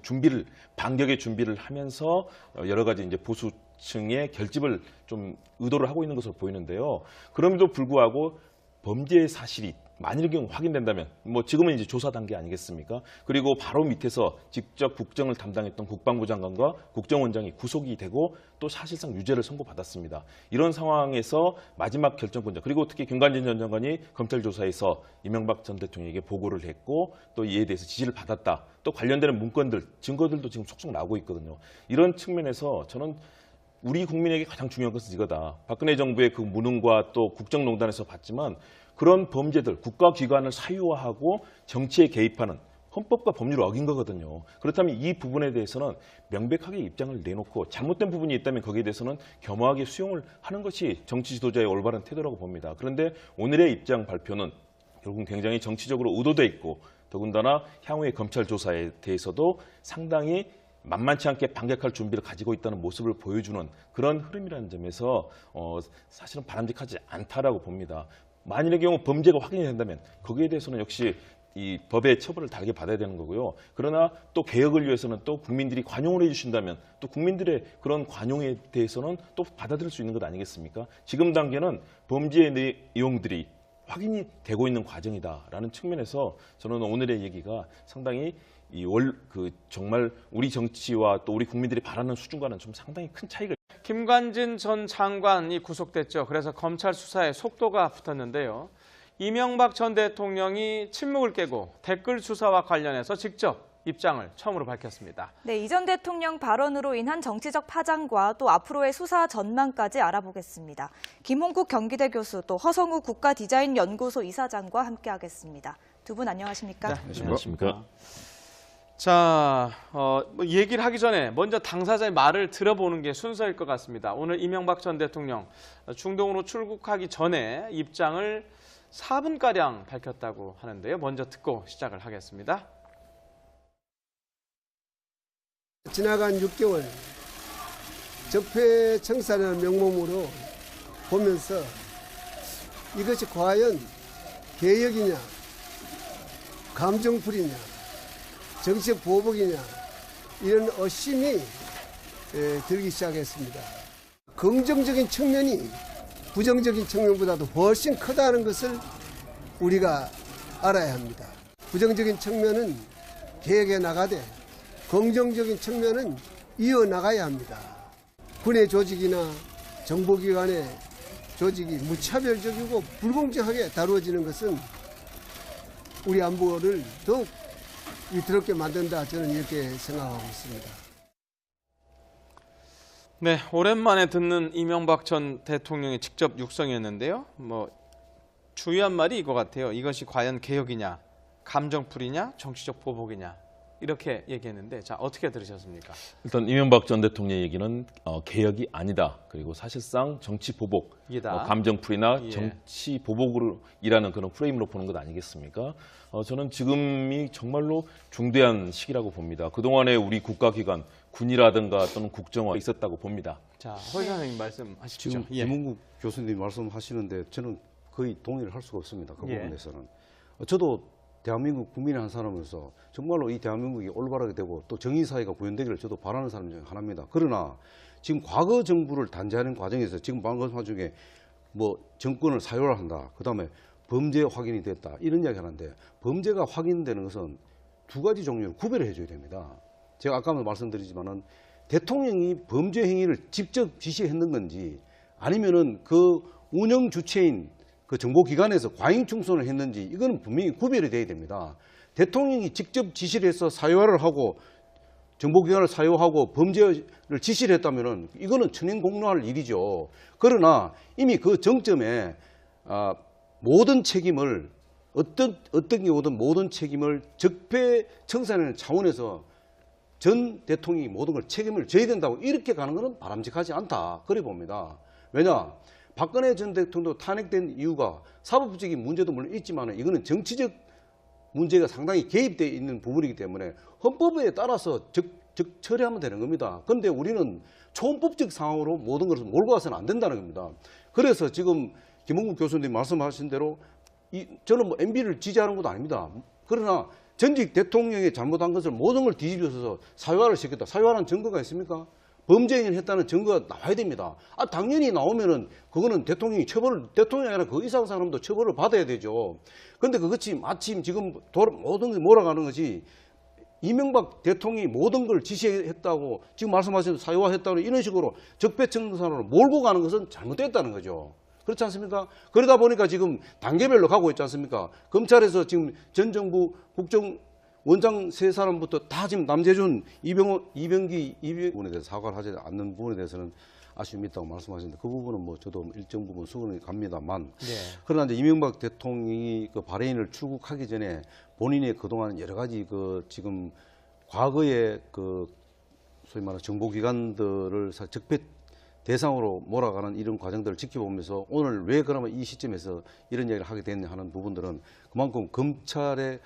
반격의 준비를 하면서 여러 가지 이제 보수층의 결집을 좀 의도를 하고 있는 것으로 보이는데요. 그럼에도 불구하고 범죄의 사실이 만일 경우 확인된다면 뭐 지금은 이제 조사 단계 아니겠습니까? 그리고 바로 밑에서 직접 국정을 담당했던 국방부 장관과 국정원장이 구속이 되고 또 사실상 유죄를 선고받았습니다. 이런 상황에서 마지막 결정권자 그리고 특히 김관진 전 장관이 검찰 조사에서 이명박 전 대통령에게 보고를 했고 또 이에 대해서 지지를 받았다. 또 관련되는 문건들, 증거들도 지금 속속 나오고 있거든요. 이런 측면에서 저는 우리 국민에게 가장 중요한 것은 이거다. 박근혜 정부의 그 무능과 또 국정농단에서 봤지만 그런 범죄들, 국가기관을 사유화하고 정치에 개입하는 헌법과 법률을 어긴 거거든요. 그렇다면 이 부분에 대해서는 명백하게 입장을 내놓고 잘못된 부분이 있다면 거기에 대해서는 겸허하게 수용을 하는 것이 정치 지도자의 올바른 태도라고 봅니다. 그런데 오늘의 입장 발표는 결국은 굉장히 정치적으로 의도돼 있고 더군다나 향후의 검찰 조사에 대해서도 상당히 만만치 않게 반격할 준비를 가지고 있다는 모습을 보여주는 그런 흐름이라는 점에서 사실은 바람직하지 않다라고 봅니다. 만일의 경우 범죄가 확인이 된다면 거기에 대해서는 역시 이 법의 처벌을 다르게 받아야 되는 거고요. 그러나 또 개혁을 위해서는 또 국민들이 관용을 해주신다면 또 국민들의 그런 관용에 대해서는 또 받아들일 수 있는 것 아니겠습니까? 지금 단계는 범죄의 내용들이 확인이 되고 있는 과정이다라는 측면에서 저는 오늘의 얘기가 상당히 정말 우리 정치와 또 우리 국민들이 바라는 수준과는 좀 상당히 큰 차이가. 김관진 전 장관이 구속됐죠. 그래서 검찰 수사에 속도가 붙었는데요. 이명박 전 대통령이 침묵을 깨고 댓글 수사와 관련해서 직접 입장을 처음으로 밝혔습니다. 네, 이 전 대통령 발언으로 인한 정치적 파장과 또 앞으로의 수사 전망까지 알아보겠습니다. 김홍국 경기대 교수 또 허성우 국가디자인연구소 이사장과 함께하겠습니다. 두 분 안녕하십니까? 네, 안녕하십니까? 자, 얘기를 하기 전에 먼저 당사자의 말을 들어보는 게 순서일 것 같습니다. 오늘 이명박 전 대통령 중동으로 출국하기 전에 입장을 4분가량 밝혔다고 하는데요. 먼저 듣고 시작을 하겠습니다. 지나간 6개월 적폐청산의 명목으로 보면서 이것이 과연 개혁이냐, 감정풀이냐, 정치적 보복이냐 이런 의심이 들기 시작했습니다. 긍정적인 측면이 부정적인 측면보다도 훨씬 크다는 것을 우리가 알아야 합니다. 부정적인 측면은 개혁해 나가되 긍정적인 측면은 이어나가야 합니다. 군의 조직이나 정보기관의 조직이 무차별적이고 불공정하게 다루어지는 것은 우리 안보를 더욱 위태롭게 만든다, 저는 이렇게 생각하고 있습니다. 네, 오랜만에 듣는 이명박 전 대통령의 직접 육성이었는데요. 주요한 말이 이거 같아요. 이것이 과연 개혁이냐, 감정풀이냐, 정치적 보복이냐 이렇게 얘기했는데, 자, 어떻게 들으셨습니까? 일단 이명박 전 대통령의 얘기는 개혁이 아니다. 그리고 사실상 정치 보복, 감정풀이나 예. 정치 보복으로 일하는 그런 프레임으로 보는 것 아니겠습니까? 저는 지금이 정말로 중대한 시기라고 봅니다. 그동안에 우리 국가기관, 군이라든가 또는 국정원 있었다고 봅니다. 자, 허 의장님 말씀하십시오. 지금 예. 김홍국 교수님 말씀하시는데 저는 거의 동의를 할 수가 없습니다. 그 예. 부분에서는. 저도 대한민국 국민의 한 사람으로서 정말로 이 대한민국이 올바르게 되고 또 정의사회가 구현되기를 저도 바라는 사람 중에 하나입니다. 그러나 지금 과거 정부를 단죄하는 과정에서 지금 방금 중에 정권을 사유화한다. 그다음에 범죄 확인이 됐다. 이런 이야기 하는데 범죄가 확인되는 것은 두 가지 종류로 구별을 해줘야 됩니다. 제가 아까도 말씀드리지만은 대통령이 범죄 행위를 직접 지시했는 건지 아니면은 그 운영 주체인 그 정보기관에서 과잉충손을 했는지 이거는 분명히 구별이 돼야 됩니다. 대통령이 직접 지시를 해서 사유화를 하고 정보기관을 사유하고 범죄를 지시를 했다면은 이거는 천행공로할 일이죠. 그러나 이미 그 정점에 모든 책임을 어떤 경우든 모든 책임을 적폐청산하는 차원에서 전 대통령이 모든 걸 책임을 져야 된다고 이렇게 가는 것은 바람직하지 않다. 그래 봅니다. 왜냐? 박근혜 전 대통령도 탄핵된 이유가 사법적인 문제도 물론 있지만 이거는 정치적 문제가 상당히 개입되어 있는 부분이기 때문에 헌법에 따라서 처리하면 되는 겁니다. 그런데 우리는 초헌법적 상황으로 모든 것을 몰고 가서는 안 된다는 겁니다. 그래서 지금 김홍국 교수님 말씀하신 대로 저는 MB를 지지하는 것도 아닙니다. 그러나 전직 대통령이 잘못한 것을 모든 걸 뒤집어서 사유화를 시켰다. 사유화라는 증거가 있습니까? 범죄 행위를 했다는 증거가 나와야 됩니다. 당연히 나오면은 그거는 대통령이 대통령이 아니라 그 이상 사람도 처벌을 받아야 되죠. 그런데 그것이 마침 지금 모든 게 몰아가는 것이 이명박 대통령이 모든 걸 지시했다고 지금 말씀하신 사유화했다고 이런 식으로 적폐청산으로 몰고 가는 것은 잘못됐다는 거죠. 그렇지 않습니까? 그러다 보니까 지금 단계별로 가고 있지 않습니까? 검찰에서 지금 전 정부 국정원장 세 사람부터 다 지금 남재준, 이병기 부분에 대해서 사과를 하지 않는 부분에 대해서는 아쉬움이 있다고 말씀하셨는데 그 부분은 저도 일정 부분 수긍이 갑니다만 그러나 이제 이명박 대통령이 그 바레인을 출국하기 전에 본인의 그동안 여러 가지 지금 과거의 소위 말하는 정보기관들을 적폐 대상으로 몰아가는 이런 과정들을 지켜보면서 오늘 왜 그러면 이 시점에서 이런 이야기를 하게 됐냐 하는 부분들은 그만큼 검찰의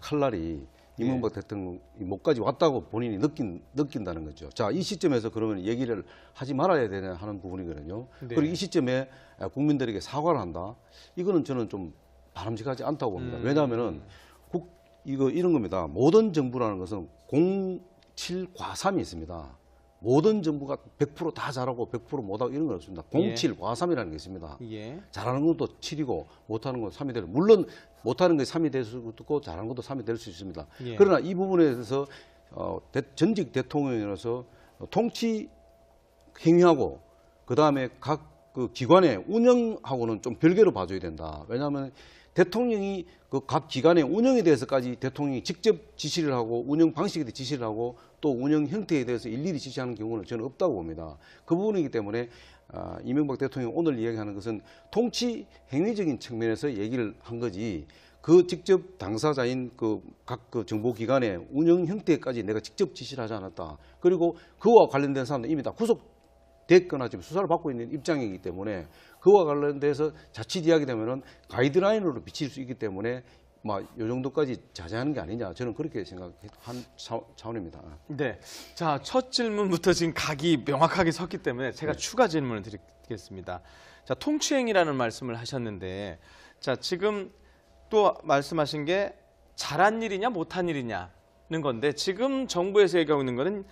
칼날이 이명박 대통령 목까지 왔다고 본인이 느낀다는 거죠. 자, 이 시점에서 그러면 얘기를 하지 말아야 되냐 하는 부분이거든요. 그리고 이 시점에 국민들에게 사과를 한다. 이거는 저는 좀 바람직하지 않다고 봅니다. 왜냐하면은 이런 겁니다. 모든 정부라는 것은 07과삼이 있습니다. 모든 정부가 100% 다 잘하고 100% 못하고 이런 건 없습니다. 07과삼이라는 게 있습니다. 예. 잘하는 것도 7이고 못하는 건 3이 되고, 물론 못하는 게 3이 될 수도 있고 잘하는 것도 3이 될 수 있습니다. 예. 그러나 이 부분에 대해서 전직 대통령으로서 통치 행위하고 그다음에 각 그 기관의 운영하고는 좀 별개로 봐줘야 된다. 왜냐하면 대통령이 그 각 기관의 운영에 대해서까지 대통령이 직접 지시를 하고 운영 방식에 대해 지시를 하고 또 운영 형태에 대해서 일일이 지시하는 경우는 저는 없다고 봅니다. 그 부분이기 때문에 이명박 대통령이 오늘 이야기하는 것은 통치 행위적인 측면에서 얘기를 한 거지, 그 직접 당사자인 그 각 그 정보기관의 운영 형태까지 내가 직접 지시를 하지 않았다. 그리고 그와 관련된 사람들 이미 다 구속됐거나 지금 수사를 받고 있는 입장이기 때문에 그와 관련돼서 자칫 이야기되면은 가이드라인으로 비칠 수 있기 때문에 요 정도까지 자제하는 게 아니냐, 저는 그렇게 생각한 차원입니다. 네. 자, 첫 질문부터 지금 각이 명확하게 섰기 때문에 제가 네. 추가 질문을 드리겠습니다. 자, 통치행위라는 말씀을 하셨는데, 자, 지금 또 말씀하신 게 잘한 일이냐 못한 일이냐는 건데, 지금 정부에서 얘기하고 있는 거는